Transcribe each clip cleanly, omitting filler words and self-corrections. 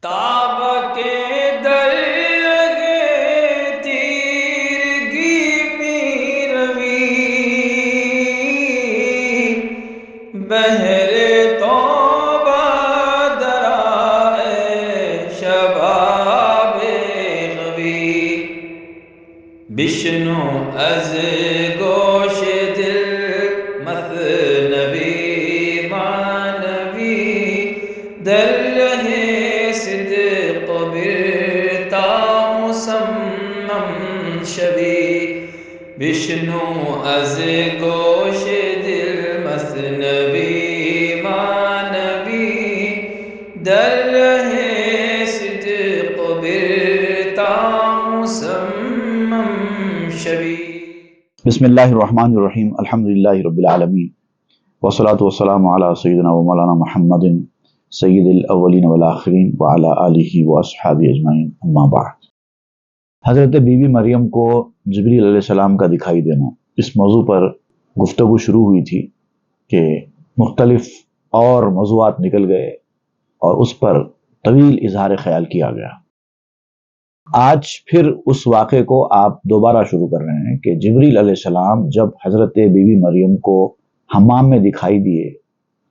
تاب کے درگے تیرگی میں روی بہر توبہ درائے شباب غوی بشنو از گوش دل مثنوی معنوی در رہے صدق برتا مسمم شوی بشنو از گوش دل مثنوی معنوی در رہے صدق برتا مسمم شوی۔ بسم اللہ الرحمن الرحیم، الحمدللہ رب العالمین، والصلاة والسلام علی سیدنا و مولانا محمد سید الاولین والآخرین وعلی آلہ واصحابہ اجمعین، اما بعد۔ حضرت بی بی مریم کو جبریل علیہ السلام کا دکھائی دینا، اس موضوع پر گفتگو شروع ہوئی تھی کہ مختلف اور موضوعات نکل گئے اور اس پر طویل اظہار خیال کیا گیا۔ آج پھر اس واقعے کو آپ دوبارہ شروع کر رہے ہیں کہ جبریل علیہ السلام جب حضرت بی بی مریم کو حمام میں دکھائی دیے،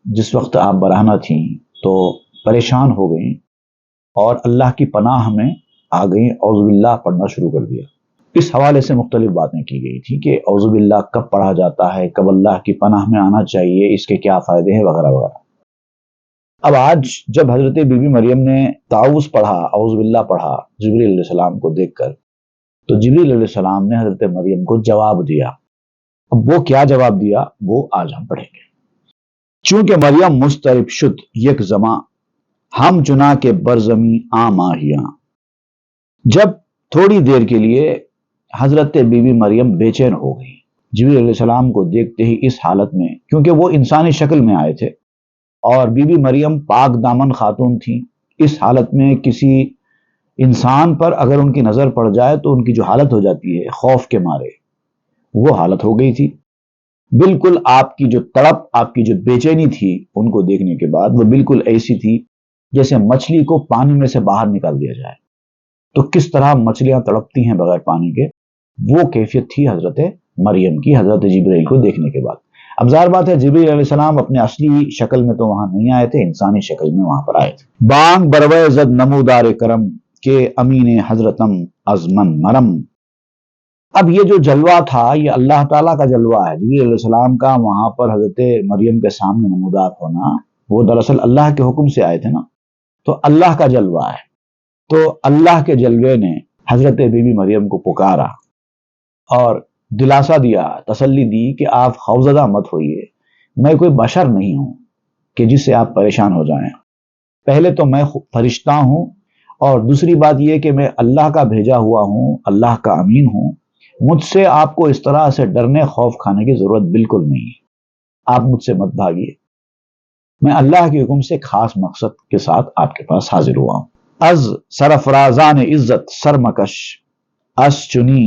جس وقت آپ برہنہ تھیں تو پریشان ہو گئیں اور اللہ کی پناہ میں آ گئیں، اعوذ باللہ پڑھنا شروع کر دیا۔ اس حوالے سے مختلف باتیں کی گئی تھی کہ اعوذ باللہ کب پڑھا جاتا ہے، کب اللہ کی پناہ میں آنا چاہیے، اس کے کیا فائدے ہیں وغیرہ وغیرہ۔ اب آج جب حضرت بی بی مریم نے تعوذ پڑھا، اعوذ باللہ پڑھا جبریل علیہ السلام کو دیکھ کر، تو جبریل علیہ السلام نے حضرت مریم کو جواب دیا۔ اب وہ کیا جواب دیا وہ آج ہم پڑھیں گے۔ چونکہ مریم مضطرب شد یک زماں، ہم چنا کے برزمی آماہیاں۔ جب تھوڑی دیر کے لیے حضرت بی بی مریم بے چین ہو گئی جبریل علیہ السلام کو دیکھتے ہی، اس حالت میں، کیونکہ وہ انسانی شکل میں آئے تھے اور بی بی مریم پاک دامن خاتون تھیں، اس حالت میں کسی انسان پر اگر ان کی نظر پڑ جائے تو ان کی جو حالت ہو جاتی ہے خوف کے مارے، وہ حالت ہو گئی تھی۔ بالکل آپ کی جو تڑپ، آپ کی جو بے چینی تھی ان کو دیکھنے کے بعد، وہ بالکل ایسی تھی جیسے مچھلی کو پانی میں سے باہر نکال دیا جائے تو کس طرح مچھلیاں تڑپتی ہیں بغیر پانی کے، وہ کیفیت تھی حضرت مریم کی حضرت جبرائیل کو دیکھنے کے بعد۔ اب ظاہر بات ہے جبرائیل علیہ السلام اپنے اصلی شکل میں تو وہاں نہیں آئے تھے، انسانی شکل میں وہاں پر آئے تھے۔ بانگ بروے زد نمودار کرم کہ امین حضرتم از من مرم۔ اب یہ جو جلوہ تھا یہ اللہ تعالیٰ کا جلوہ ہے، جبرائیل علیہ السلام کا وہاں پر حضرت مریم کے سامنے نمودار ہونا، وہ دراصل اللہ کے حکم سے آئے تھے نا، تو اللہ کا جلوہ ہے۔ تو اللہ کے جلوے نے حضرت بی بی مریم کو پکارا اور دلاسا دیا، تسلی دی کہ آپ خوفزدہ مت ہوئیے، میں کوئی بشر نہیں ہوں کہ جس سے آپ پریشان ہو جائیں۔ پہلے تو میں فرشتہ ہوں، اور دوسری بات یہ کہ میں اللہ کا بھیجا ہوا ہوں، اللہ کا امین ہوں۔ مجھ سے آپ کو اس طرح سے ڈرنے خوف کھانے کی ضرورت بالکل نہیں ہے، آپ مجھ سے مت بھاگیے، میں اللہ کے حکم سے خاص مقصد کے ساتھ آپ کے پاس حاضر ہوا ہوں۔ از سرفرازان عزت سرمکش، از چنی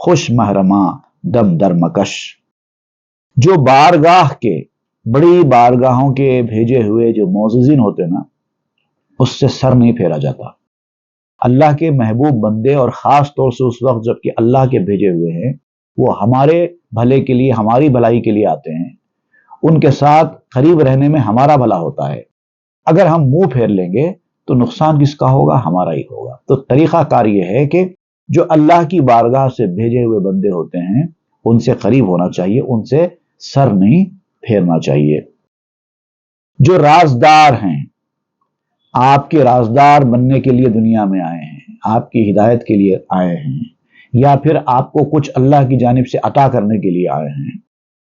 خوش محرماں دم درمکش۔ جو بارگاہ کے، بڑی بارگاہوں کے بھیجے ہوئے جو معززین ہوتے نا، اس سے سر نہیں پھیرا جاتا۔ اللہ کے محبوب بندے، اور خاص طور سے اس وقت جب کہ اللہ کے بھیجے ہوئے ہیں، وہ ہمارے بھلے کے لیے، ہماری بھلائی کے لیے آتے ہیں، ان کے ساتھ قریب رہنے میں ہمارا بھلا ہوتا ہے۔ اگر ہم منہ پھیر لیں گے تو نقصان کس کا ہوگا؟ ہمارا ہی ہوگا۔ تو طریقہ کار یہ ہے کہ جو اللہ کی بارگاہ سے بھیجے ہوئے بندے ہوتے ہیں ان سے قریب ہونا چاہیے، ان سے سر نہیں پھیرنا چاہیے۔ جو رازدار ہیں، آپ کے رازدار بننے کے لیے دنیا میں آئے ہیں، آپ کی ہدایت کے لیے آئے ہیں، یا پھر آپ کو کچھ اللہ کی جانب سے عطا کرنے کے لیے آئے ہیں،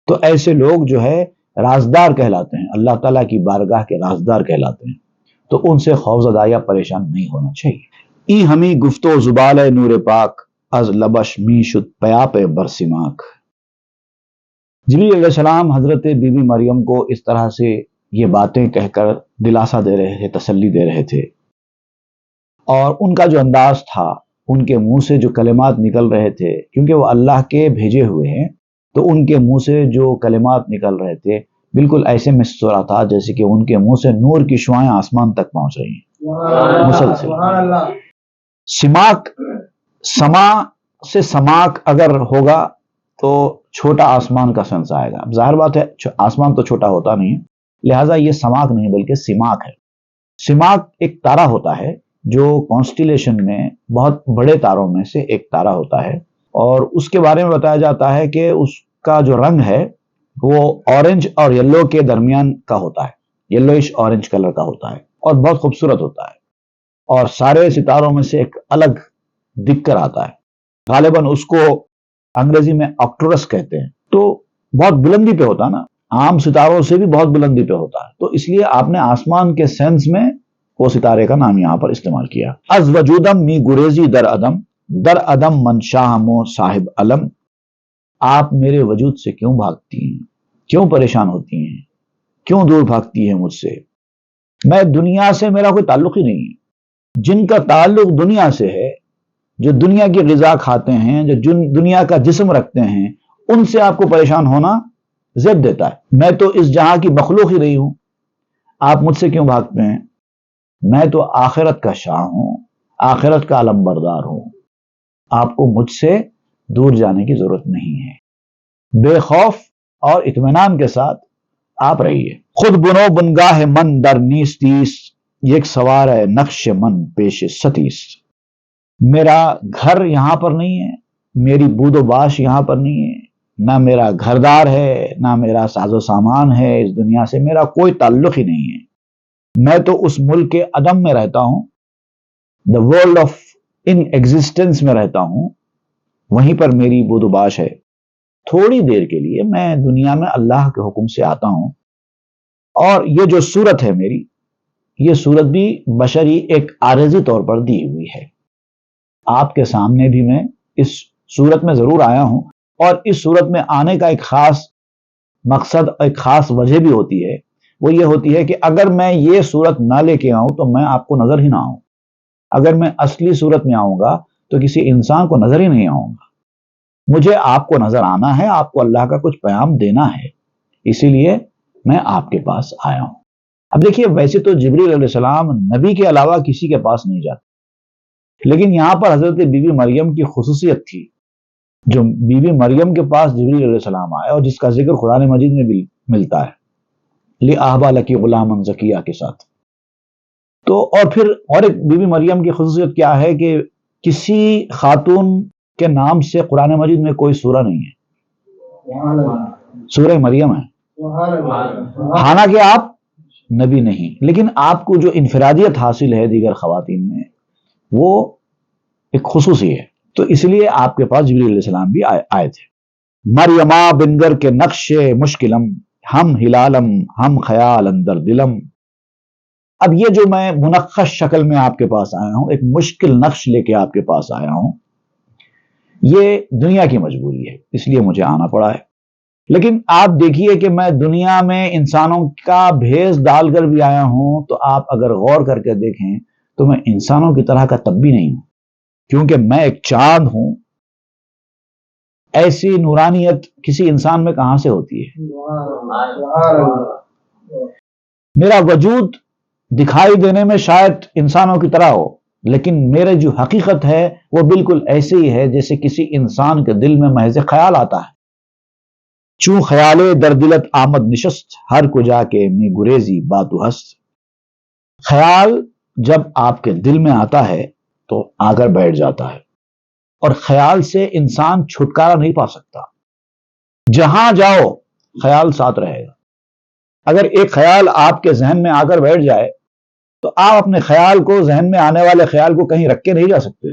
تو ایسے لوگ جو ہے رازدار کہلاتے ہیں، اللہ تعالیٰ کی بارگاہ کے رازدار کہلاتے ہیں۔ تو ان سے خوفزدہ یا پریشان نہیں ہونا چاہیے۔ ای ہمیں گفتو زبال نور پاک، از لبش می شد پیاپ برسماک۔ جبریل علیہ السلام حضرت بی بی مریم کو اس طرح سے یہ باتیں کہہ کر دلاسا دے رہے تھے، تسلی دے رہے تھے، اور ان کا جو انداز تھا، ان کے منہ سے جو کلمات نکل رہے تھے، کیونکہ وہ اللہ کے بھیجے ہوئے ہیں، تو ان کے منہ سے جو کلمات نکل رہے تھے بالکل ایسے محسوس ہو رہا تھا جیسے کہ ان کے منہ سے نور کی شعائیں آسمان تک پہنچ رہی ہیں۔ مسلسل. سماک، سما سے سماک اگر ہوگا تو چھوٹا آسمان کا سینس آئے گا. اب ظاہر بات ہے آسمان تو چھوٹا ہوتا نہیں ہے، لہٰذا یہ سماک نہیں بلکہ سماک ہے. سماک ایک تارا ہوتا ہے جو کانسٹیلیشن میں بہت بڑے تاروں میں سے ایک تارا ہوتا ہے، اور اس کے بارے میں بتایا جاتا ہے کہ اس کا جو رنگ ہے وہ اورنج اور یلو کے درمیان کا ہوتا ہے، یلوئش اورنج کلر کا ہوتا ہے، اور بہت خوبصورت ہوتا ہے، اور سارے ستاروں میں سے ایک الگ دکھ کر آتا ہے. غالباً اس کو انگریزی میں آکٹورس کہتے ہیں. تو بہت بلندی پہ ہوتا ہے نا، عام ستاروں سے بھی بہت بلندی پہ ہوتا ہے، تو اس لیے آپ نے آسمان کے سینس میں وہ ستارے کا نام یہاں پر استعمال کیا. از وجودم می گریزی در عدم من شاہمو صاحب علم. آپ میرے وجود سے کیوں بھاگتی ہیں، کیوں پریشان ہوتی ہیں، کیوں دور بھاگتی ہیں مجھ سے؟ میں دنیا سے میرا کوئی تعلق ہی نہیں ہے. جن کا تعلق دنیا سے ہے، جو دنیا کی غذا کھاتے ہیں، جو دنیا کا جسم رکھتے ہیں، ان سے آپ کو پریشان ہونا زیب دیتا ہے. میں تو اس جہاں کی مخلوق ہی رہی ہوں، آپ مجھ سے کیوں بھاگتے ہیں؟ میں تو آخرت کا شاہ ہوں، آخرت کا علم بردار ہوں. آپ کو مجھ سے دور جانے کی ضرورت نہیں ہے. بے خوف اور اطمینان کے ساتھ آپ رہیے. خود بنو بنگاہ من در نیستیس، یک سوار ہے نقش من پیش ستیس. میرا گھر یہاں پر نہیں ہے، میری بود و باش یہاں پر نہیں ہے، نہ میرا گھردار ہے، نہ میرا ساز و سامان ہے. اس دنیا سے میرا کوئی تعلق ہی نہیں ہے. میں تو اس ملک کے عدم میں رہتا ہوں، the world of in existence میں رہتا ہوں، وہیں پر میری بود و باش ہے. تھوڑی دیر کے لیے میں دنیا میں اللہ کے حکم سے آتا ہوں، اور یہ جو صورت ہے میری، یہ صورت بھی بشری ایک عارضی طور پر دی ہوئی ہے. آپ کے سامنے بھی میں اس صورت میں ضرور آیا ہوں، اور اس صورت میں آنے کا ایک خاص مقصد، ایک خاص وجہ بھی ہوتی ہے. وہ یہ ہوتی ہے کہ اگر میں یہ صورت نہ لے کے آؤں تو میں آپ کو نظر ہی نہ آؤں. اگر میں اصلی صورت میں آؤں گا تو کسی انسان کو نظر ہی نہیں آؤں گا. مجھے آپ کو نظر آنا ہے، آپ کو اللہ کا کچھ پیغام دینا ہے، اسی لیے میں آپ کے پاس آیا ہوں. اب دیکھیے، ویسے تو جبریل علیہ السلام نبی کے علاوہ کسی کے پاس نہیں جاتے، لیکن یہاں پر حضرت بی بی مریم کی خصوصیت تھی. جو بی بی مریم کے پاس جبریل علیہ السلام آئے، اور جس کا ذکر قرآن مجید میں بھی ملتا ہے، لِأَهْبَ لَكِ غُلَامًا زَكِيًّا کے ساتھ. تو اور پھر اور ایک بی بی مریم کی خصوصیت کیا ہے کہ کسی خاتون کے نام سے قرآن مجید میں کوئی سورہ نہیں ہے، سورہ مریم ہے. حالانکہ آپ نبی نہیں، لیکن آپ کو جو انفرادیت حاصل ہے دیگر خواتین میں، وہ ایک خصوصی ہے. تو اس لیے آپ کے پاس جبریل علیہ السلام بھی آئے تھے. مریما بنگر کے نقش مشکلم، ہم ہلالم ہم خیال اندر دلم. اب یہ جو میں منقش شکل میں آپ کے پاس آیا ہوں، ایک مشکل نقش لے کے آپ کے پاس آیا ہوں، یہ دنیا کی مجبوری ہے، اس لیے مجھے آنا پڑا ہے. لیکن آپ دیکھیے کہ میں دنیا میں انسانوں کا بھیس ڈال کر بھی آیا ہوں، تو آپ اگر غور کر کے دیکھیں تو میں انسانوں کی طرح کا تب بھی نہیں ہوں، کیونکہ میں ایک چاند ہوں. ایسی نورانیت کسی انسان میں کہاں سے ہوتی ہے؟ میرا وجود دکھائی دینے میں شاید انسانوں کی طرح ہو، لیکن میرے جو حقیقت ہے وہ بالکل ایسے ہی ہے جیسے کسی انسان کے دل میں محض خیال آتا ہے. چوں خیالے در دلت آمد نشست، ہر کو جا کے می گریزی باتو ہست. خیال جب آپ کے دل میں آتا ہے تو آ کر بیٹھ جاتا ہے، اور خیال سے انسان چھٹکارا نہیں پا سکتا. جہاں جاؤ خیال ساتھ رہے گا. اگر ایک خیال آپ کے ذہن میں آ کر بیٹھ جائے تو آپ اپنے خیال کو، ذہن میں آنے والے خیال کو کہیں رکھ کے نہیں جا سکتے.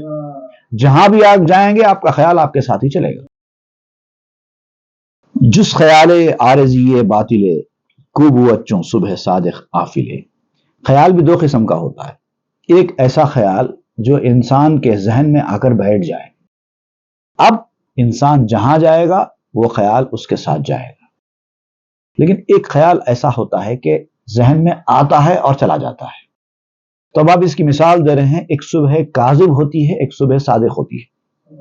جہاں بھی آپ جائیں گے آپ کا خیال آپ کے ساتھ ہی چلے گا. جس خیال عارضی باطلے کو بوچوں صبح صادق آفلے. خیال بھی دو قسم کا ہوتا ہے. ایک ایسا خیال جو انسان کے ذہن میں آ کر بیٹھ جائے، اب انسان جہاں جائے گا وہ خیال اس کے ساتھ جائے گا. لیکن ایک خیال ایسا ہوتا ہے کہ ذہن میں آتا ہے اور چلا جاتا ہے. تو اب آپ اس کی مثال دے رہے ہیں. ایک صبح کاذب ہوتی ہے، ایک صبح صادق ہوتی ہے.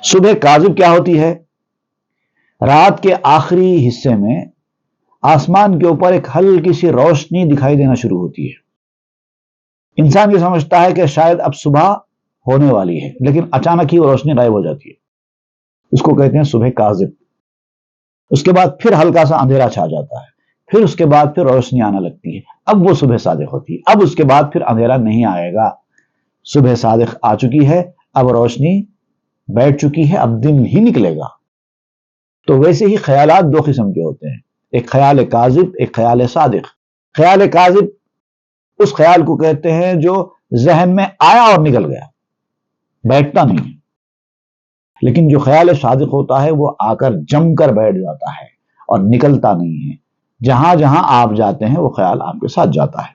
صبح کاذب کیا ہوتی ہے؟ رات کے آخری حصے میں آسمان کے اوپر ایک ہلکی سی روشنی دکھائی دینا شروع ہوتی ہے. انسان یہ سمجھتا ہے کہ شاید اب صبح ہونے والی ہے، لیکن اچانک ہی وہ روشنی غائب ہو جاتی ہے، اس کو کہتے ہیں صبح کاذب۔ اس کے بعد پھر ہلکا سا اندھیرا چھا جاتا ہے، پھر اس کے بعد پھر روشنی آنا لگتی ہے، اب وہ صبح صادق ہوتی ہے۔ اب اس کے بعد پھر اندھیرا نہیں آئے گا، صبح صادق آ چکی ہے، اب روشنی بیٹھ چکی ہے، اب دن ہی نکلے گا۔ تو ویسے ہی خیالات دو قسم کے ہوتے ہیں، ایک خیال کاذب، ایک خیال صادق۔ خیال کاذب اس خیال کو کہتے ہیں جو ذہن میں آیا اور نکل گیا، بیٹھتا نہیں ہے۔ لیکن جو خیال صادق ہوتا ہے وہ آ کر جم کر بیٹھ جاتا ہے اور نکلتا نہیں ہے، جہاں جہاں آپ جاتے ہیں وہ خیال آپ کے ساتھ جاتا ہے۔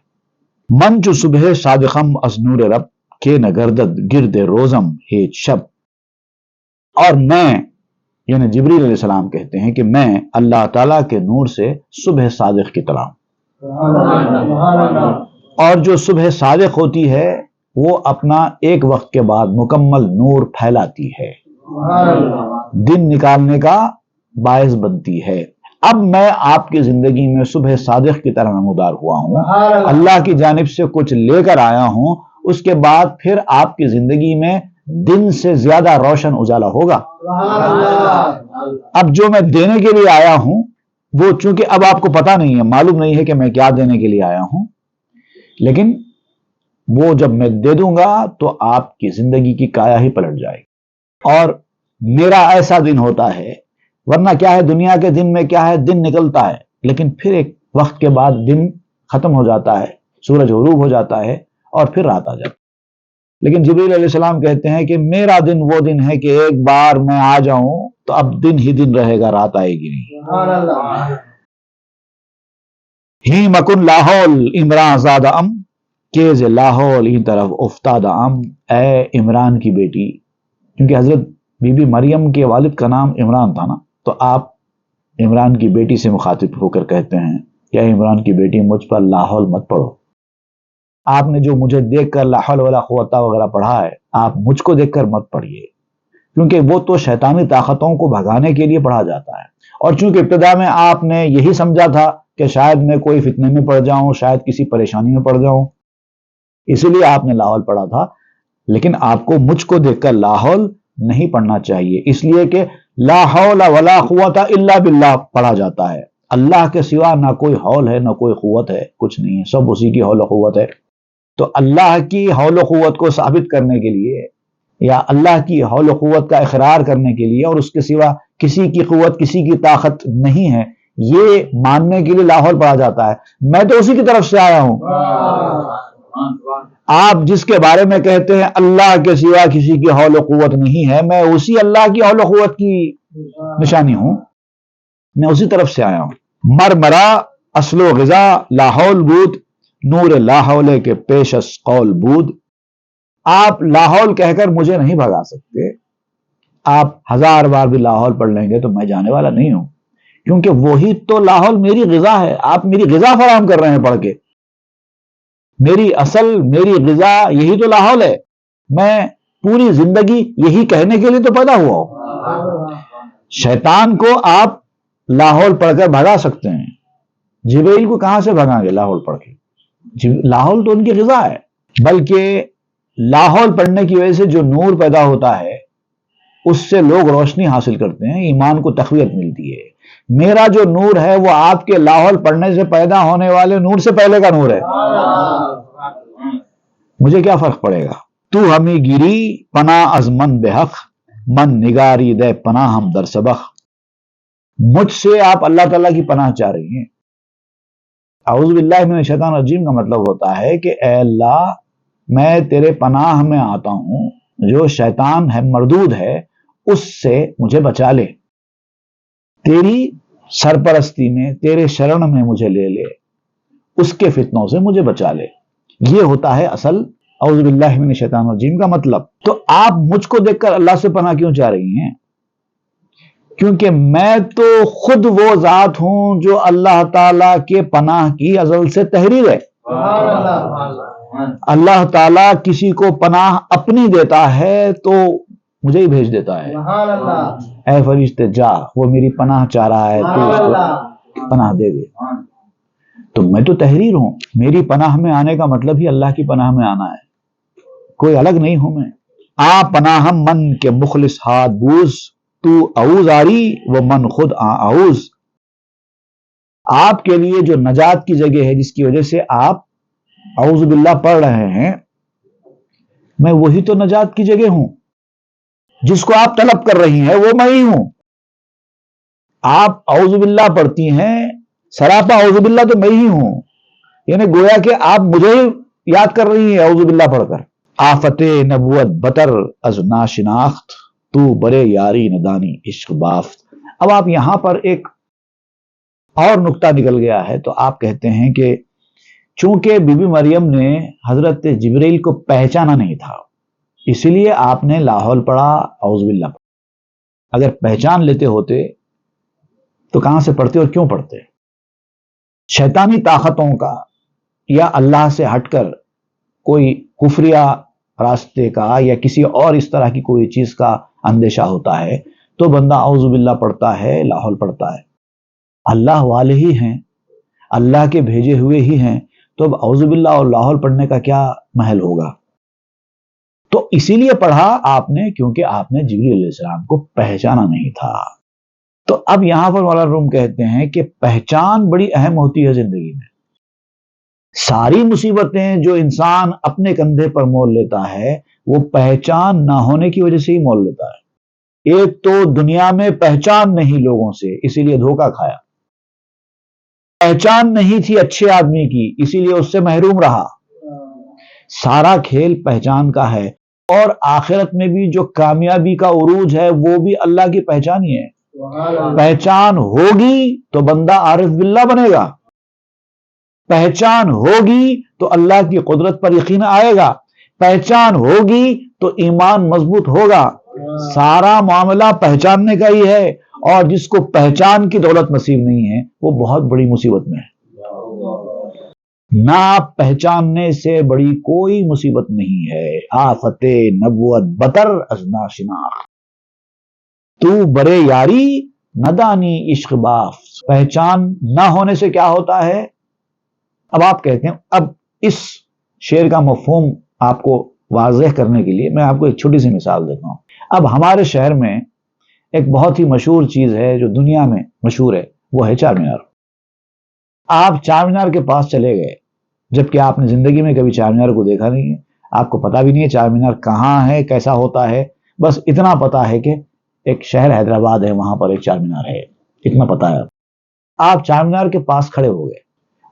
من چو صبح صادقم از نور رب کے نگردد گرد روزم ہیچ شب۔ اور میں یعنی جبریل علیہ السلام کہتے ہیں کہ میں اللہ تعالیٰ کے نور سے صبح صادق کی طرح ہوں، اور جو صبح صادق ہوتی ہے وہ اپنا ایک وقت کے بعد مکمل نور پھیلاتی ہے، دن نکالنے کا باعث بنتی ہے۔ اب میں آپ کی زندگی میں صبح صادق کی طرح نمودار ہوا ہوں، اللہ کی جانب سے کچھ لے کر آیا ہوں، اس کے بعد پھر آپ کی زندگی میں دن سے زیادہ روشن اجالا ہوگا۔ اب جو میں دینے کے لیے آیا ہوں وہ چونکہ اب آپ کو پتا نہیں ہے، معلوم نہیں ہے کہ میں کیا دینے کے لیے آیا ہوں، لیکن وہ جب میں دے دوں گا تو آپ کی زندگی کی کایا ہی پلٹ جائے گی۔ اور میرا ایسا دن ہوتا ہے، ورنہ کیا ہے دنیا کے دن میں کیا ہے، دن نکلتا ہے لیکن پھر ایک وقت کے بعد دن ختم ہو جاتا ہے، سورج غروب ہو جاتا ہے اور پھر رات آ جاتی ہے۔ لیکن جبریل علیہ السلام کہتے ہیں کہ میرا دن وہ دن ہے کہ ایک بار میں آ جاؤں تو اب دن ہی دن رہے گا، رات آئے گی نہیں۔ ہی مکن لاہول عمران زادہ ام کے ز لاہول ہی طرف افتادہ ام۔ اے عمران کی بیٹی، کیونکہ حضرت بی بی مریم کے والد کا نام عمران تھا نا، تو آپ عمران کی بیٹی سے مخاطب ہو کر کہتے ہیں کہ اے عمران کی بیٹی مجھ پر لاحول مت پڑھو۔ آپ نے جو مجھے دیکھ کر لا حول ولا قوت وغیرہ پڑھا ہے، آپ مجھ کو دیکھ کر مت پڑھیے، کیونکہ وہ تو شیطانی طاقتوں کو بھگانے کے لیے پڑھا جاتا ہے۔ اور چونکہ ابتدا میں آپ نے یہی سمجھا تھا کہ شاید میں کوئی فتنے میں پڑ جاؤں، شاید کسی پریشانی میں پڑ جاؤں، اسی لیے آپ نے لاحول پڑھا تھا، لیکن آپ کو مجھ کو دیکھ کر لاحول نہیں پڑھنا چاہیے، اس لیے کہ لا حول ولا قوت الا باللہ پڑھا جاتا ہے۔ اللہ کے سوا نہ کوئی حول ہے نہ کوئی قوت ہے، کچھ نہیں ہے، سب اسی کی حول و قوت ہے۔ تو اللہ کی حول و قوت کو ثابت کرنے کے لیے یا اللہ کی حول و قوت کا اقرار کرنے کے لیے اور اس کے سوا کسی کی قوت کسی کی طاقت نہیں ہے، یہ ماننے کے لیے لاحول پڑھا جاتا ہے۔ میں تو اسی کی طرف سے آیا ہوں۔ آپ جس کے بارے میں کہتے ہیں اللہ کے سوا کسی کی حول و قوت نہیں ہے، میں اسی اللہ کی حول و قوت کی نشانی ہوں، میں اسی طرف سے آیا ہوں۔ مرمرا اصل و غذا لاحول بود، نور لاحول کے پیش از قول بود۔ آپ لاحول کہہ کر مجھے نہیں بھگا سکتے، آپ 1000 بار بھی لاحول پڑھ لیں گے تو میں جانے والا نہیں ہوں، کیونکہ وہی تو لاحول میری غذا ہے، آپ میری غذا فراہم کر رہے ہیں پڑھ کے۔ میری اصل میری غذا یہی تو لاحول ہے، میں پوری زندگی یہی کہنے کے لیے تو پیدا ہوا ہوں۔ شیطان کو آپ لاحول پڑھ کر بھگا سکتے ہیں، جبریل کو کہاں سے بھگائیں گے لاحول پڑھ کے؟ لاحول تو ان کی غذا ہے۔ بلکہ لاحول پڑھنے کی وجہ سے جو نور پیدا ہوتا ہے اس سے لوگ روشنی حاصل کرتے ہیں، ایمان کو تقویت ملتی ہے۔ میرا جو نور ہے وہ آپ کے لاحول پڑھنے سے پیدا ہونے والے نور سے پہلے کا نور ہے، مجھے کیا فرق پڑے گا؟ تو ہمیں گیری پناہ از من بے حق، من نگاری دے پناہ ہم در سبق۔ مجھ سے آپ اللہ تعالیٰ کی پناہ چاہ رہی ہیں۔ اعوذ باللہ من الشیطان الرجیم کا مطلب ہوتا ہے کہ اے اللہ میں تیرے پناہ میں آتا ہوں، جو شیطان ہے مردود ہے اس سے مجھے بچا لے، تیری سرپرستی میں تیرے شرن میں مجھے لے لے، اس کے فتنوں سے مجھے بچا لے۔ یہ ہوتا ہے اصل اعوذ باللہ من الشیطان الرجیم کا مطلب۔ تو آپ مجھ کو دیکھ کر اللہ سے پناہ کیوں چاہ رہی ہیں؟ کیونکہ میں تو خود وہ ذات ہوں جو اللہ تعالیٰ کے پناہ کی ازل سے تحریر ہے۔ اللہ تعالیٰ کسی کو پناہ اپنی دیتا ہے تو مجھے ہی بھیج دیتا ہے، اے فرشتے جا، وہ میری پناہ چاہ رہا ہے تو اس کو پناہ دے دے۔ تو میں تو تحریر ہوں، میری پناہ میں آنے کا مطلب ہی اللہ کی پناہ میں آنا ہے، کوئی الگ نہیں ہوں میں۔ آ پناہم من کے مخلص ہاتھ بوز، تو اعوذ آری وہ من خود اعوذ۔ آپ کے لیے جو نجات کی جگہ ہے، جس کی وجہ سے آپ اعوذ باللہ پڑھ رہے ہیں، میں وہی تو نجات کی جگہ ہوں۔ جس کو آپ طلب کر رہی ہیں وہ میں ہی ہوں۔ آپ اعوذ باللہ پڑھتی ہیں، سراپا اعوذ باللہ تو میں ہی ہوں، یعنی گویا کہ آپ مجھے ہی یاد کر رہی ہیں اعوذ باللہ پڑھ کر۔ آفت نبوت بتر از ناشناخت، تو برے یاری ندانی عشق بافت۔ اب آپ یہاں پر ایک اور نقطہ نکل گیا ہے، تو آپ کہتے ہیں کہ چونکہ بی بی مریم نے حضرت جبریل کو پہچانا نہیں تھا، اسی لیے آپ نے لا حول پڑھا، اعوذ باللہ پڑھا۔ اگر پہچان لیتے ہوتے تو کہاں سے پڑھتے اور کیوں پڑھتے؟ شیطانی طاقتوں کا یا اللہ سے ہٹ کر کوئی کفریہ راستے کا یا کسی اور اس طرح کی کوئی چیز کا اندیشہ ہوتا ہے تو بندہ اعوذ باللہ پڑھتا ہے، لا حول پڑھتا ہے۔ اللہ والے ہی ہیں، اللہ کے بھیجے ہوئے ہی ہیں، تو اب اعوذ باللہ اور لا حول پڑھنے کا کیا محل ہوگا؟ تو اسی لیے پڑھا آپ نے، کیونکہ آپ نے جبریل علیہ السلام کو پہچانا نہیں تھا۔ تو اب یہاں پر مولانا روم کہتے ہیں کہ پہچان بڑی اہم ہوتی ہے زندگی میں۔ ساری مصیبتیں جو انسان اپنے کندھے پر مول لیتا ہے وہ پہچان نہ ہونے کی وجہ سے ہی مول لیتا ہے۔ ایک تو دنیا میں پہچان نہیں لوگوں سے، اسی لیے دھوکہ کھایا۔ پہچان نہیں تھی اچھے آدمی کی، اسی لیے اس سے محروم رہا۔ سارا کھیل پہچان کا ہے، اور آخرت میں بھی جو کامیابی کا عروج ہے وہ بھی اللہ کی پہچان ہی ہے۔ پہچان ہوگی تو بندہ عارف باللہ بنے گا، پہچان ہوگی تو اللہ کی قدرت پر یقین آئے گا، پہچان ہوگی تو ایمان مضبوط ہوگا۔ سارا معاملہ پہچاننے کا ہی ہے، اور جس کو پہچان کی دولت نصیب نہیں ہے وہ بہت بڑی مصیبت میں ہے۔ نہ پہچاننے سے بڑی کوئی مصیبت نہیں ہے۔ آفت نبوت بتر از ناشناخت، تو برے یاری ندانی عشق باف۔ پہچان نہ ہونے سے کیا ہوتا ہے؟ اب آپ کہتے ہیں، اب اس شعر کا مفہوم آپ کو واضح کرنے کے لیے میں آپ کو ایک چھوٹی سی مثال دیتا ہوں۔ اب ہمارے شہر میں ایک بہت ہی مشہور چیز ہے جو دنیا میں مشہور ہے، وہ ہے چار مینار۔ آپ چار مینار کے پاس چلے گئے، جبکہ آپ نے زندگی میں کبھی چار مینار کو دیکھا نہیں ہے، آپ کو پتا بھی نہیں ہے چار مینار کہاں ہے، کیسا ہوتا ہے۔ بس اتنا پتا ہے کہ ایک شہر حیدرآباد ہے، وہاں پر ایک چار مینار ہے، اتنا پتا ہے۔ آپ چار مینار کے پاس کھڑے ہو گئے،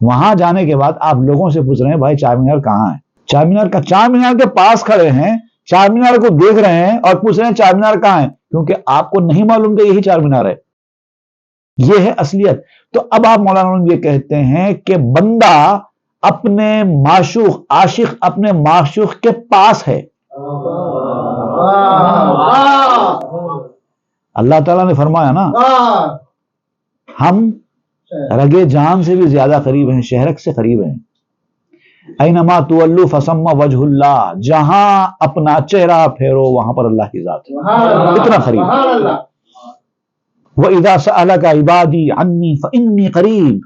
وہاں جانے کے بعد آپ لوگوں سے پوچھ رہے ہیں بھائی چار مینار کہاں ہے؟ چار مینار کے پاس کھڑے ہیں، چار مینار کو دیکھ رہے ہیں اور پوچھ رہے ہیں چار مینار کہاں ہے، کیونکہ آپ کو نہیں معلوم کہ یہی چار مینار ہے۔ یہ ہے اصلیت۔ تو اب آپ مولانا یہ کہتے ہیں کہ بندہ اپنے معشوق، عاشق اپنے معشوق کے پاس ہے۔ اللہ تعالیٰ نے فرمایا نا، ہم رگے جان سے بھی زیادہ قریب ہیں، شہرک سے قریب ہیں۔ اینما تولوا فثم وجہ اللہ، جہاں اپنا چہرہ پھیرو وہاں پر اللہ کی ذات ہے، اتنا قریب ہے۔ وَإِذَا سَأَلَكَ عِبَادِي عَنِّي فَإِنِّي قَرِيبٌ،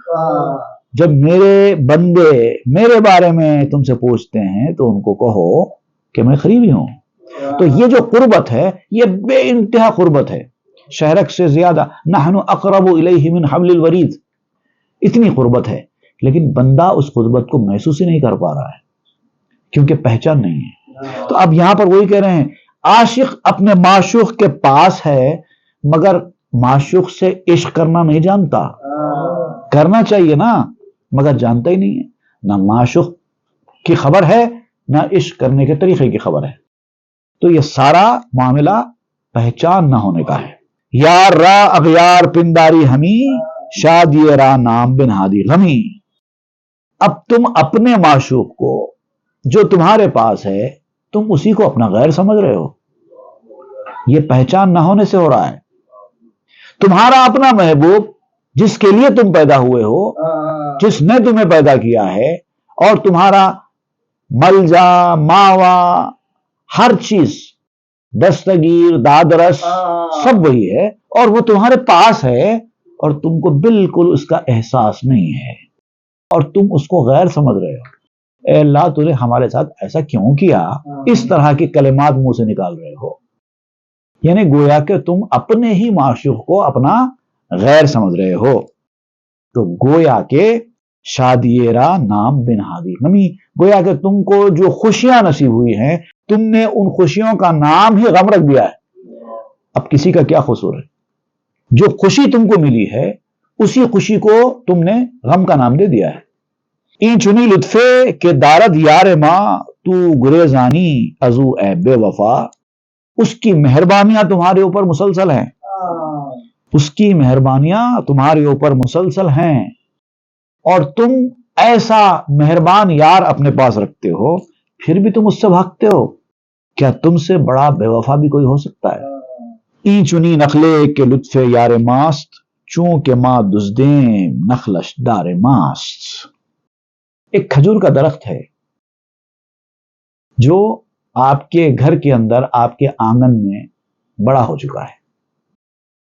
جب میرے بندے میرے بارے میں تم سے پوچھتے ہیں تو ان کو کہو کہ میں قریبی ہوں۔ تو یہ جو قربت ہے یہ بے انتہا قربت ہے، شہرک سے زیادہ۔ نحن اقرب الیہ من حبل الورید، اتنی قربت ہے، لیکن بندہ اس قربت کو محسوس ہی نہیں کر پا رہا ہے کیونکہ پہچان نہیں ہے۔ تو اب یہاں پر وہی کہہ رہے ہیں، عاشق اپنے معشوق کے پاس ہے مگر معشوق سے عشق کرنا نہیں جانتا۔ کرنا چاہیے نا، مگر جانتا ہی نہیں ہے، نہ معشوق کی خبر ہے نہ عشق کرنے کے طریقے کی خبر ہے۔ تو یہ سارا معاملہ پہچان نہ ہونے کا ہے۔ یار را اغیار پنداری ہمی، شادی را نام بن ہادی غمی۔ اب تم اپنے معشوق کو جو تمہارے پاس ہے تم اسی کو اپنا غیر سمجھ رہے ہو، یہ پہچان نہ ہونے سے ہو رہا ہے۔ تمہارا اپنا محبوب جس کے لیے تم پیدا ہوئے ہو، جس نے تمہیں پیدا کیا ہے، اور تمہارا ملجا ماوا ہر چیز، دستگیر دادرس سب وہی ہے، اور وہ تمہارے پاس ہے اور تم کو بالکل اس کا احساس نہیں ہے۔ اور تم اس کو غیر سمجھ رہے ہو. اے اللہ تو نے ہمارے ساتھ ایسا کیوں کیا؟ اس طرح کے کلمات منہ سے نکال رہے ہو. یعنی گویا کہ تم اپنے ہی معشوق کو اپنا غیر سمجھ رہے ہو. تو گویا کہ شادیرہ نام بن ہادی نمی، گویا کہ تم کو جو خوشیاں نصیب ہوئی ہیں تم نے ان خوشیوں کا نام ہی غم رکھ دیا ہے. اب کسی کا کیا قصور ہے؟ جو خوشی تم کو ملی ہے اسی خوشی کو تم نے غم کا نام دے دیا ہے. این چنی لطفے کہ دارد یار ماں تو گریزانی ازو اے بے وفا. اس کی مہربانیاں تمہارے اوپر مسلسل ہیں، اس کی مہربانیاں تمہارے اوپر مسلسل ہیں، اور تم ایسا مہربان یار اپنے پاس رکھتے ہو پھر بھی تم اس سے بھاگتے ہو. کیا تم سے بڑا بے وفا بھی کوئی ہو سکتا ہے؟ این چنی نخلے کے لطف یار ماست چونکہ ماں دزدیں نخلش دار ماست. ایک کھجور کا درخت ہے جو آپ کے گھر کے اندر آپ کے آنگن میں بڑا ہو چکا ہے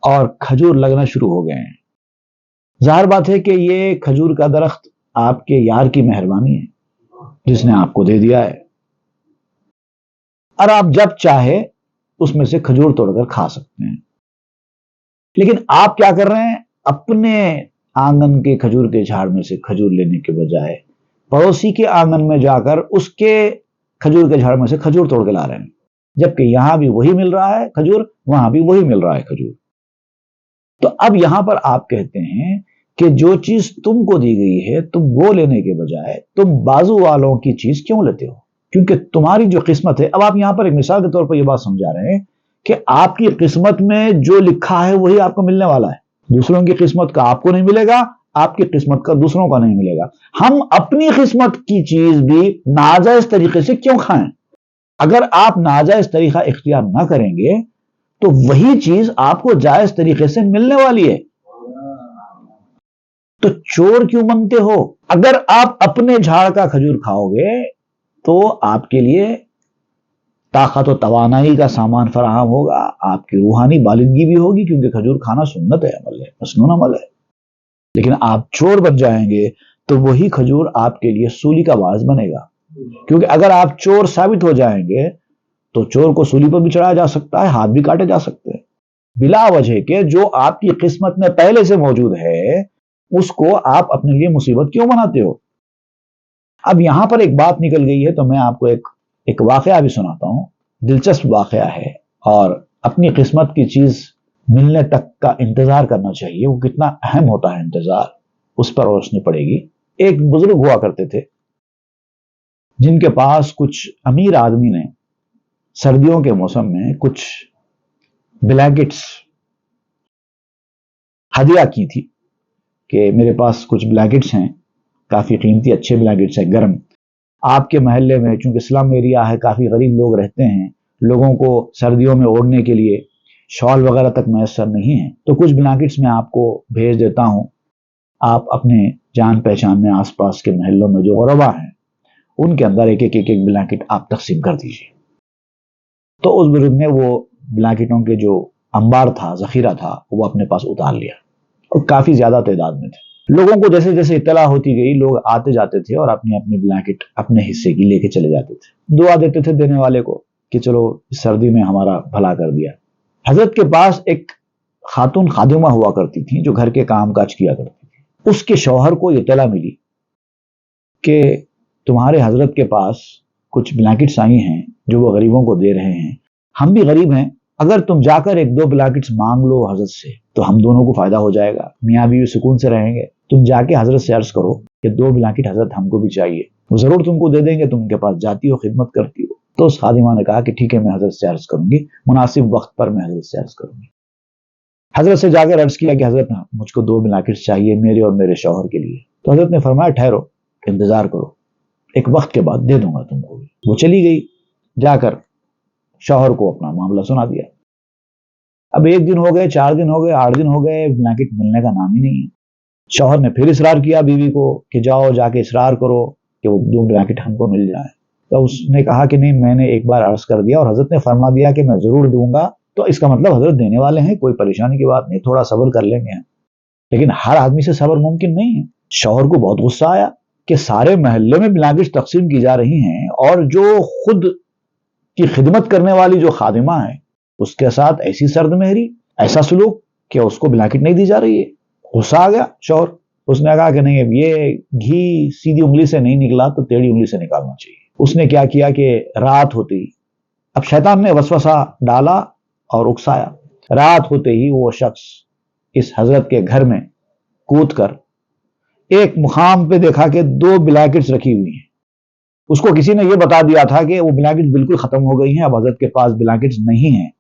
اور کھجور لگنا شروع ہو گئے ہیں. ظاہر بات ہے کہ یہ کھجور کا درخت آپ کے یار کی مہربانی ہے جس نے آپ کو دے دیا ہے، اور آپ جب چاہے اس میں سے کھجور توڑ کر کھا سکتے ہیں. لیکن آپ کیا کر رہے ہیں؟ اپنے آنگن کے کھجور کے جھاڑ میں سے کھجور لینے کے بجائے پڑوسی کے آنگن میں جا کر اس کے کھجور کے جھاڑ میں سے کھجور توڑ کے لا رہے ہیں، جبکہ یہاں بھی وہی مل رہا ہے کھجور، وہاں بھی وہی مل رہا ہے کھجور. تو اب یہاں پر آپ کہتے ہیں کہ جو چیز تم کو دی گئی ہے تم وہ لینے کے بجائے تم بازو والوں کی چیز کیوں لیتے ہو؟ کیونکہ تمہاری جو قسمت ہے، اب آپ یہاں پر ایک مثال کے طور پر یہ بات سمجھا رہے ہیں کہ آپ کی قسمت میں جو لکھا ہے وہی آپ کو ملنے والا ہے. دوسروں کی قسمت کا آپ کو نہیں ملے گا، آپ کی قسمت کا دوسروں کا نہیں ملے گا. ہم اپنی قسمت کی چیز بھی ناجائز طریقے سے کیوں کھائیں؟ اگر آپ ناجائز طریقہ اختیار نہ کریں گے تو وہی چیز آپ کو جائز طریقے سے ملنے والی ہے. تو چور کیوں بنتے ہو؟ اگر آپ اپنے جھاڑ کا کھجور کھاؤ گے تو آپ کے لیے طاقت و توانائی کا سامان فراہم ہوگا، آپ کی روحانی بالندگی بھی ہوگی، کیونکہ کھجور کھانا سنت ہے، عمل ہے، مسنون عمل ہے. لیکن آپ چور بن جائیں گے تو وہی کھجور آپ کے لیے سولی کا باعث بنے گا. کیونکہ اگر آپ چور ثابت ہو جائیں گے تو چور کو سولی پر بھی چڑھایا جا سکتا ہے، ہاتھ بھی کاٹے جا سکتے ہیں، بلا وجہ کہ جو آپ کی قسمت میں پہلے سے موجود ہے اس کو آپ اپنے لیے مصیبت کیوں بناتے ہو؟ اب یہاں پر ایک بات نکل گئی ہے تو میں آپ کو ایک واقعہ بھی سناتا ہوں. دلچسپ واقعہ ہے، اور اپنی قسمت کی چیز ملنے تک کا انتظار کرنا چاہیے. وہ کتنا اہم ہوتا ہے انتظار، اس پر روشنی پڑے گی. ایک بزرگ ہوا کرتے تھے جن کے پاس کچھ امیر آدمی نے سردیوں کے موسم میں کچھ بلینکٹس ہدیہ کی تھی کہ میرے پاس کچھ بلینکٹس ہیں، کافی قیمتی اچھے بلینکٹس ہیں، گرم. آپ کے محلے میں چونکہ اسلام ایریا ہے، کافی غریب لوگ رہتے ہیں، لوگوں کو سردیوں میں اوڑھنے کے لیے شال وغیرہ تک میسر نہیں ہے، تو کچھ بلینکٹس میں آپ کو بھیج دیتا ہوں. آپ اپنے جان پہچان میں آس پاس کے محلوں میں جو غربا ہیں ان کے اندر ایک بلینکٹ آپ تقسیم کر دیجیے. تو اس بزرگ نے وہ بلینکٹوں کے جو انبار تھا، ذخیرہ تھا، وہ اپنے پاس اتار لیا، اور کافی زیادہ تعداد میں تھے. لوگوں کو جیسے جیسے اطلاع ہوتی گئی لوگ آتے جاتے تھے اور اپنی اپنی بلینکٹ اپنے حصے کی لے کے چلے جاتے تھے. دعا دیتے تھے دینے والے کو کہ چلو اس سردی میں ہمارا بھلا کر دیا. حضرت کے پاس ایک خاتون خادمہ ہوا کرتی تھی جو گھر کے کام کاج کیا کرتی تھی. اس کے شوہر کو اطلاع ملی کہ تمہارے حضرت کے پاس کچھ بلینکٹس آئی ہیں جو وہ غریبوں کو دے رہے ہیں، ہم بھی غریب ہیں، اگر تم جا کر ایک دو بلینکٹس مانگ لو حضرت سے تو ہم دونوں کو فائدہ ہو جائے گا، میاں بیوی سکون سے رہیں گے. تم جا کے حضرت سے عرض کرو کہ 2 بلینکٹ حضرت ہم کو بھی چاہیے، وہ ضرور تم کو دے دیں گے، تم کے پاس جاتی ہو، خدمت کرتی ہو. تو اس خادمہ نے کہا کہ ٹھیک ہے میں حضرت سے عرض کروں گی، مناسب وقت پر میں حضرت سے عرض کروں گی. حضرت سے جا کر عرض کیا کہ حضرت مجھ کو 2 بلینکٹس چاہیے میرے اور میرے شوہر کے لیے. تو حضرت نے فرمایا ٹھہرو، انتظار کرو، ایک وقت کے بعد دے دوں گا تم کو. وہ چلی گئی، جا کر شوہر کو اپنا معاملہ سنا دیا. اب 1 دن ہو گئے، 4 دن ہو گئے، 8 دن ہو گئے، بلینکٹ ملنے کا نام ہی نہیں ہے. شوہر نے پھر اصرار کیا بیوی کو کہ جاؤ جا کے اصرار کرو کہ وہ 2 بلینکٹ ہم کو مل جائیں. تو اس نے کہا کہ نہیں، میں نے ایک بار عرض کر دیا اور حضرت نے فرما دیا کہ میں ضرور دوں گا، تو اس کا مطلب حضرت دینے والے ہیں، کوئی پریشانی کی بات نہیں، تھوڑا صبر کر لیں گے. لیکن ہر آدمی سے صبر ممکن نہیں ہے. شوہر کو بہت غصہ آیا کہ سارے محلے میں بلینکٹس تقسیم کی جا رہی ہیں اور جو خود کی خدمت کرنے والی جو خادمہ ہے اس کے ساتھ ایسی سرد مہری، ایسا سلوک کہ اس کو بلینکٹ نہیں دی جا رہی ہے۔ غصہ آ گیا شوہر، اس نے کہا کہ نہیں، اب یہ گھی سیدھی انگلی سے نہیں نکلا تو ٹیڑھی انگلی سے نکالنا چاہیے۔ اس نے کیا کیا کہ رات ہوتے ہی، اب شیطان نے وسوسہ ڈالا اور اکسایا، رات ہوتے ہی وہ شخص اس حضرت کے گھر میں کود کر ایک مقام پہ دیکھا کہ 2 بلینکٹس رکھی ہوئی ہیں۔ اس کو کسی نے یہ بتا دیا تھا کہ وہ بلینکٹس بالکل ختم ہو گئی ہیں، اب حضرت کے پاس بلینکٹس نہیں ہیں۔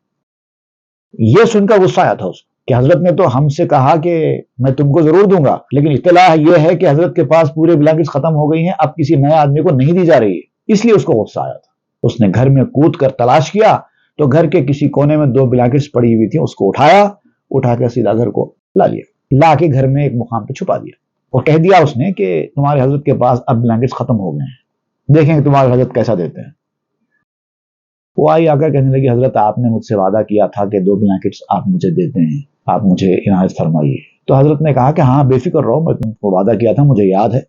یہ سن کر غصہ آیا تھا اس کو کہ حضرت نے تو ہم سے کہا کہ میں تم کو ضرور دوں گا، لیکن اطلاع یہ ہے کہ حضرت کے پاس پورے بلینکٹس ختم ہو گئی ہیں، اب کسی نئے آدمی کو نہیں دی جا رہی ہے۔ اس لیے اس کو غصہ آیا تھا۔ اس نے گھر میں کود کر تلاش کیا تو گھر کے کسی کونے میں 2 بلینکٹس پڑی ہوئی تھیں، اس کو اٹھا کر سیدھا گھر کو لا کے گھر میں ایک مقام پہ چھپا دیا اور کہہ دیا اس نے کہ تمہارے حضرت کے پاس اب بلینکٹس ختم ہو گئے ہیں، دیکھیں کہ تمہارے حضرت کیسا دیتے ہیں۔ وہ آئی آ کر کہنے لگی حضرت آپ نے مجھ سے وعدہ کیا تھا کہ 2 بلینکٹس آپ مجھے دیتے ہیں، آپ مجھے عنایت فرمائیے۔ تو حضرت نے کہا کہ ہاں بے فکر رہو، میں تم کو وعدہ کیا تھا، مجھے یاد ہے،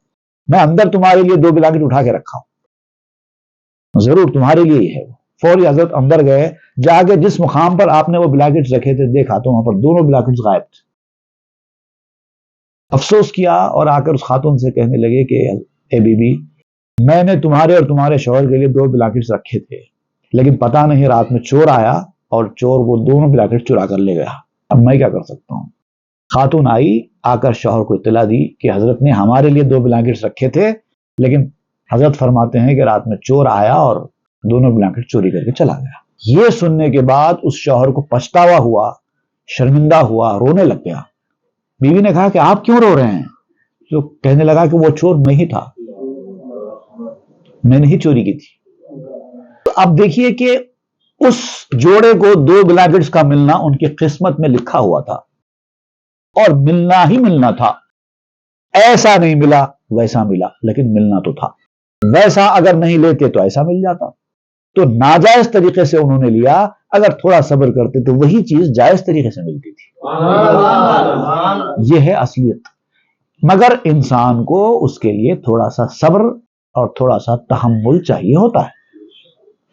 میں اندر تمہارے لیے 2 بلینکٹ اٹھا کے رکھا ہوں، ضرور تمہارے لیے ہی ہے۔ فوری حضرت اندر گئے، جا کے جس مقام پر آپ نے وہ بلینکٹس رکھے تھے دیکھا تو وہاں پر دونوں بلینکٹس غائب تھے۔ افسوس کیا اور آ کر اس خاتون سے کہنے لگے کہ اے بی بی، میں نے تمہارے اور تمہارے شوہر کے لیے 2 بلینکٹس رکھے تھے، لیکن پتہ نہیں رات میں چور آیا اور چور وہ دونوں بلینکٹس چرا کر لے گیا، اب میں کیا کر سکتا ہوں۔ خاتون آئی، آ کر شوہر کو اطلاع دی کہ حضرت نے ہمارے لیے 2 بلینکٹس رکھے تھے، لیکن حضرت فرماتے ہیں کہ رات میں چور آیا اور دونوں بلینکٹ چوری کر کے چلا گیا۔ یہ سننے کے بعد اس شوہر کو پچھتاوا ہوا، شرمندہ ہوا، رونے لگ گیا۔ بیوی نے کہا کہ آپ کیوں رو رہے ہیں؟ تو کہنے لگا کہ وہ چور میں ہی تھا، میں نے ہی چوری کی تھی۔ تو اب دیکھیے کہ اس جوڑے کو 2 بلینکٹس کا ملنا ان کی قسمت میں لکھا ہوا تھا اور ملنا ہی ملنا تھا، ایسا نہیں ملا ویسا ملا، لیکن ملنا تو تھا۔ ویسا اگر نہیں لیتے تو ایسا مل جاتا، تو ناجائز طریقے سے انہوں نے لیا، اگر تھوڑا صبر کرتے تو وہی چیز جائز طریقے سے ملتی تھی۔ یہ ہے اصلیت، مگر انسان کو اس کے لیے تھوڑا سا صبر اور تھوڑا سا تحمل چاہیے ہوتا ہے۔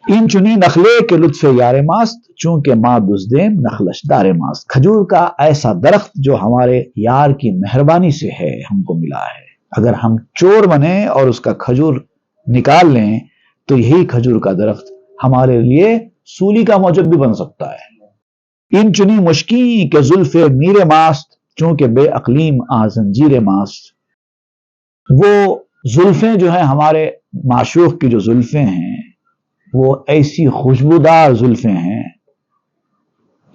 ان چنی نخلے کے لطف یار ماست، چونکہ ماں دزدیم نخلش دار ماست۔ کھجور کا ایسا درخت جو ہمارے یار کی مہربانی سے ہے، ہم کو ملا ہے، اگر ہم چور بنے اور اس کا کھجور نکال لیں تو یہی کھجور کا درخت ہمارے لیے سولی کا موجب بھی بن سکتا ہے۔ ان چنی مشکی کے زلف میر ماست، چونکہ بے اقلیم زنجیر ماست۔ وہ زلفیں جو ہیں ہمارے معشوق کی جو زلفیں ہیں وہ ایسی خوشبودار زلفیں ہیں،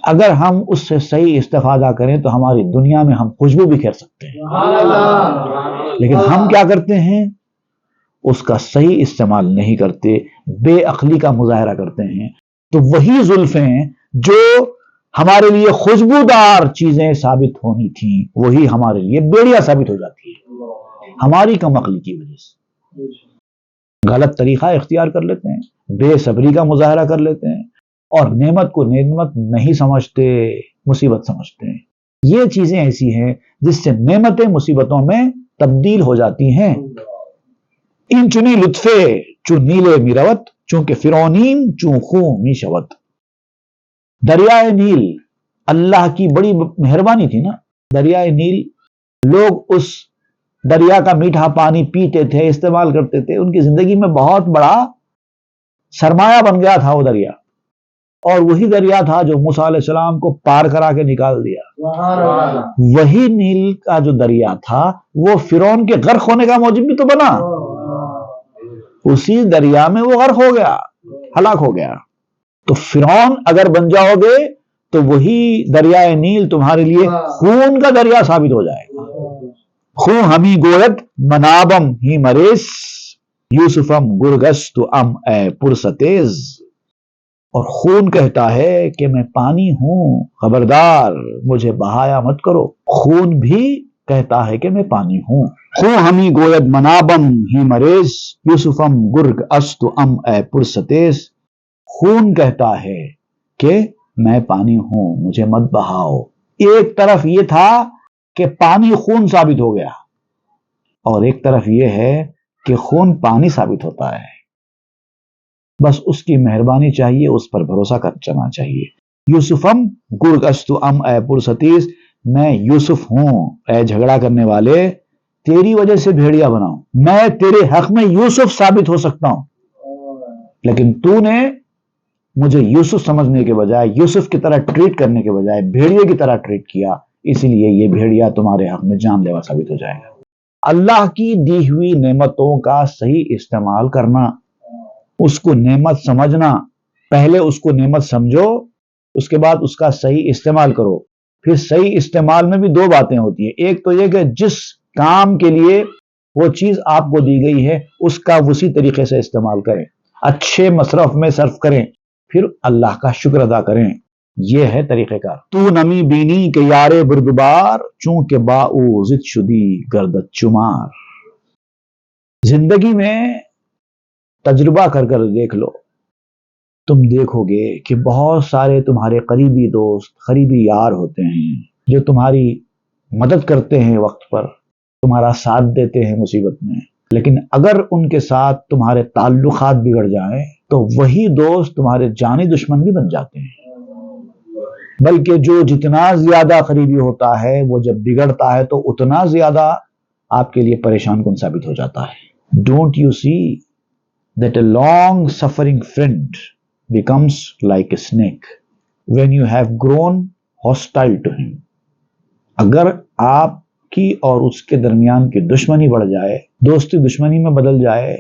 اگر ہم اس سے صحیح استفادہ کریں تو ہماری دنیا میں ہم خوشبو بھی کر سکتے ہیں، لیکن ہم کیا کرتے ہیں؟ اس کا صحیح استعمال نہیں کرتے، بے عقلی کا مظاہرہ کرتے ہیں، تو وہی زلفیں جو ہمارے لیے خوشبودار چیزیں ثابت ہونی تھیں وہی ہمارے لیے بیڑیا ثابت ہو جاتی ہے، ہماری کم عقلی کی وجہ سے۔ غلط طریقہ اختیار کر لیتے ہیں، بے صبری کا مظاہرہ کر لیتے ہیں اور نعمت کو نعمت نہیں سمجھتے، مصیبت سمجھتے ہیں۔ یہ چیزیں ایسی ہیں جس سے نعمتیں مصیبتوں میں تبدیل ہو جاتی ہیں۔ ان چنی لطفے چون نیلے میروت، چونکہ فرعونیم چون خوں می شوت۔ دریائے نیل اللہ کی بڑی مہربانی تھی نا، دریائے نیل، لوگ اس دریا کا میٹھا پانی پیتے تھے، استعمال کرتے تھے، ان کی زندگی میں بہت بڑا سرمایہ بن گیا تھا وہ دریا، اور وہی دریا تھا جو موسیٰ علیہ السلام کو پار کرا کے نکال دیا۔ وہی نیل کا جو دریا تھا وہ فرعون کے غرق ہونے کا موجب بھی تو بنا، اسی دریا میں وہ غرق ہو گیا، ہلاک ہو گیا۔ تو فرعون اگر بن جاؤ گے تو وہی دریائے نیل تمہارے لیے خون کا دریا ثابت ہو جائے گا۔ خون ہمی گوید منابم ہی مریس، یوسفم گرگست ام اے پرستیز۔ اور خون کہتا ہے کہ میں پانی ہوں، خبردار مجھے بہایا مت کرو۔ خون بھی کہتا ہے کہ میں پانی ہوں۔ خون ہمی گوید منابم ہی مریس، یوسفم گرگ است ام اے پرستیز۔ خون کہتا ہے کہ میں پانی ہوں، مجھے مت بہاؤ۔ ایک طرف یہ تھا کہ پانی خون ثابت ہو گیا، اور ایک طرف یہ ہے کہ خون پانی ثابت ہوتا ہے. بس اس کی مہربانی چاہیے، اس پر بھروسہ کرنا چاہیے. یوسفم گرگستو ام اے پرستیس، میں یوسف ہوں اے جھگڑا کرنے والے، تیری وجہ سے بھیڑیا بناؤں. میں تیرے حق میں یوسف ثابت ہو سکتا ہوں، لیکن تو نے مجھے یوسف سمجھنے کے بجائے، یوسف کی طرح ٹریٹ کرنے کے بجائے بھیڑیے کی طرح ٹریٹ کیا، اسی لیے یہ بھیڑیا تمہارے حق میں جان لیوا ثابت ہو جائے گا. اللہ کی دی ہوئی نعمتوں کا صحیح استعمال کرنا، اس کو نعمت سمجھنا، پہلے اس کو نعمت سمجھو، اس کے بعد اس کا صحیح استعمال کرو. پھر صحیح استعمال میں بھی دو باتیں ہوتی ہیں. ایک تو یہ کہ جس کام کے لیے وہ چیز آپ کو دی گئی ہے اس کا اسی طریقے سے استعمال کریں، اچھے مصرف میں صرف کریں، پھر اللہ کا شکر ادا کریں. یہ ہے طریقہ کار. تو نمی بینی کے یارے بردبار، چونکہ باؤ زد شدی گردت چمار. زندگی میں تجربہ کر کر دیکھ لو، تم دیکھو گے کہ بہت سارے تمہارے قریبی دوست، قریبی یار ہوتے ہیں جو تمہاری مدد کرتے ہیں، وقت پر تمہارا ساتھ دیتے ہیں مصیبت میں. لیکن اگر ان کے ساتھ تمہارے تعلقات بگڑ جائیں تو وہی دوست تمہارے جانی دشمن بھی بن جاتے ہیں. بلکہ جو جتنا زیادہ قریبی ہوتا ہے وہ جب بگڑتا ہے تو اتنا زیادہ آپ کے لیے پریشان کن ثابت ہو جاتا ہے. Don't you see that a long suffering friend becomes like a snake when you have grown hostile to him. اگر آپ کی اور اس کے درمیان کی دشمنی بڑھ جائے، دوستی دشمنی میں بدل جائے،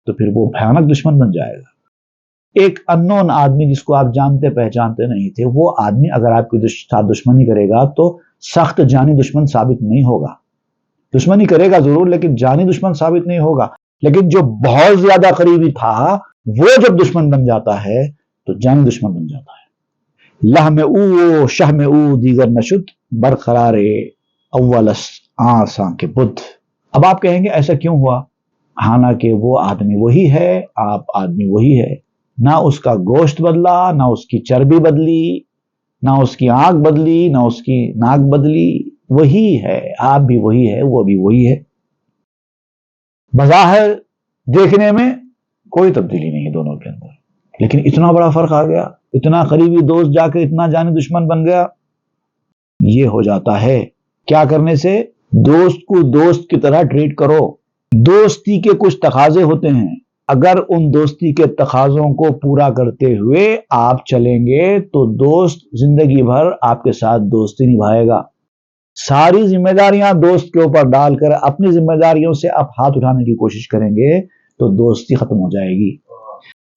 تو پھر وہ بھیانک دشمن بن جائے گا. ایک اننون آدمی جس کو آپ جانتے پہچانتے نہیں تھے، وہ آدمی اگر آپ کے ساتھ دشمنی کرے گا تو سخت جانی دشمن ثابت نہیں ہوگا. دشمنی کرے گا ضرور لیکن جانی دشمن ثابت نہیں ہوگا. لیکن جو بہت زیادہ قریبی تھا وہ جب دشمن بن جاتا ہے تو جانی دشمن بن جاتا ہے. لہ میں او شہ میں او دیگر نشد برقرار اول آساں کے بدھ. اب آپ کہیں گے ایسا کیوں ہوا؟ حالانکہ وہ آدمی وہی ہے، آپ آدمی وہی ہے. نہ اس کا گوشت بدلا، نہ اس کی چربی بدلی، نہ اس کی آنکھ بدلی، نہ اس کی ناک بدلی. وہی ہے، آپ بھی وہی ہے، وہ بھی وہی ہے. بظاہر دیکھنے میں کوئی تبدیلی نہیں ہے دونوں کے اندر، لیکن اتنا بڑا فرق آ گیا. اتنا قریبی دوست جا کے اتنا جانی دشمن بن گیا. یہ ہو جاتا ہے کیا کرنے سے؟ دوست کو دوست کی طرح ٹریٹ کرو. دوستی کے کچھ تقاضے ہوتے ہیں، اگر ان دوستی کے تقاضوں کو پورا کرتے ہوئے آپ چلیں گے تو دوست زندگی بھر آپ کے ساتھ دوستی نبھائے گا. ساری ذمہ داریاں دوست کے اوپر ڈال کر اپنی ذمہ داریوں سے آپ ہاتھ اٹھانے کی کوشش کریں گے تو دوستی ختم ہو جائے گی.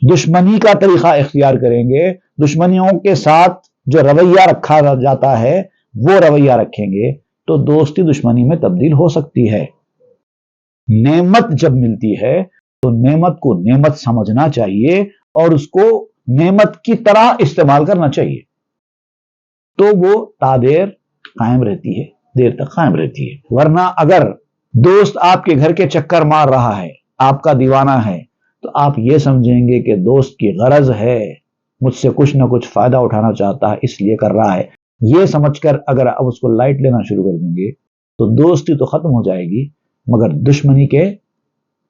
دشمنی کا طریقہ اختیار کریں گے، دشمنیوں کے ساتھ جو رویہ رکھا جاتا ہے وہ رویہ رکھیں گے تو دوستی دشمنی میں تبدیل ہو سکتی ہے. نعمت جب ملتی ہے تو نعمت کو نعمت سمجھنا چاہیے اور اس کو نعمت کی طرح استعمال کرنا چاہیے، تو وہ تادیر قائم رہتی ہے، دیر تک قائم رہتی ہے. ورنہ اگر دوست آپ کے گھر کے چکر مار رہا ہے، آپ کا دیوانہ ہے، تو آپ یہ سمجھیں گے کہ دوست کی غرض ہے، مجھ سے کچھ نہ کچھ فائدہ اٹھانا چاہتا ہے اس لیے کر رہا ہے. یہ سمجھ کر اگر آپ اس کو لائٹ لینا شروع کر دیں گے تو دوستی تو ختم ہو جائے گی مگر دشمنی کے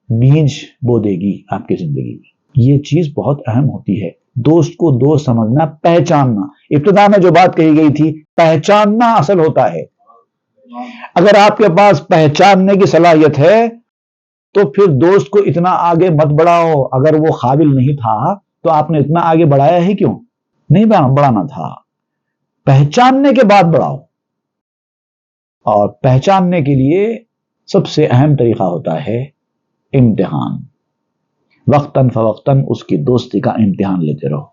بیج بو دے گی آپ کی زندگی میں. یہ چیز بہت اہم ہوتی ہے، دوست کو دوست سمجھنا، پہچاننا. ابتدا میں جو بات کہی گئی تھی، پہچاننا اصل ہوتا ہے. اگر آپ کے پاس پہچاننے کی صلاحیت ہے تو پھر دوست کو اتنا آگے مت بڑھاؤ. اگر وہ قابل نہیں تھا تو آپ نے اتنا آگے بڑھایا ہی کیوں؟ نہیں بڑھانا تھا. پہچاننے کے بعد بڑھاؤ، اور پہچاننے کے لیے سب سے اہم طریقہ ہوتا ہے امتحان. وقتاً فوقتاً اس کی دوستی کا امتحان لیتے رہو.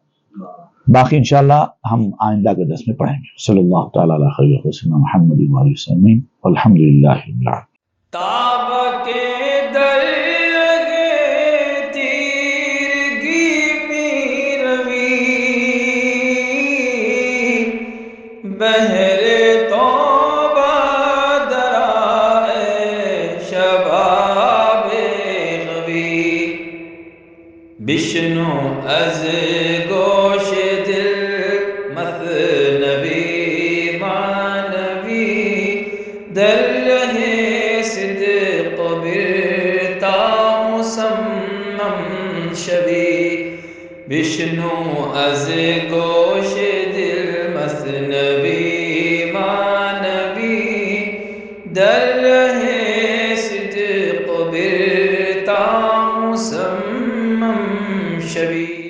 باقی انشاءاللہ ہم آئندہ کے درس میں پڑھیں گے. صلی اللہ تعالی علیہ خیر وسلم محمد وآلہ وسلم والحمدللہ رب العالمین. تاب کے درگے تیرگی پیروی بہر توبہ درائے شباب خوی بشنو از گوش دل مثنوی معنوی در رہے صدق بشنو از گوش دل مثنوی ما نبی در ره صدق برتا مصمم شوی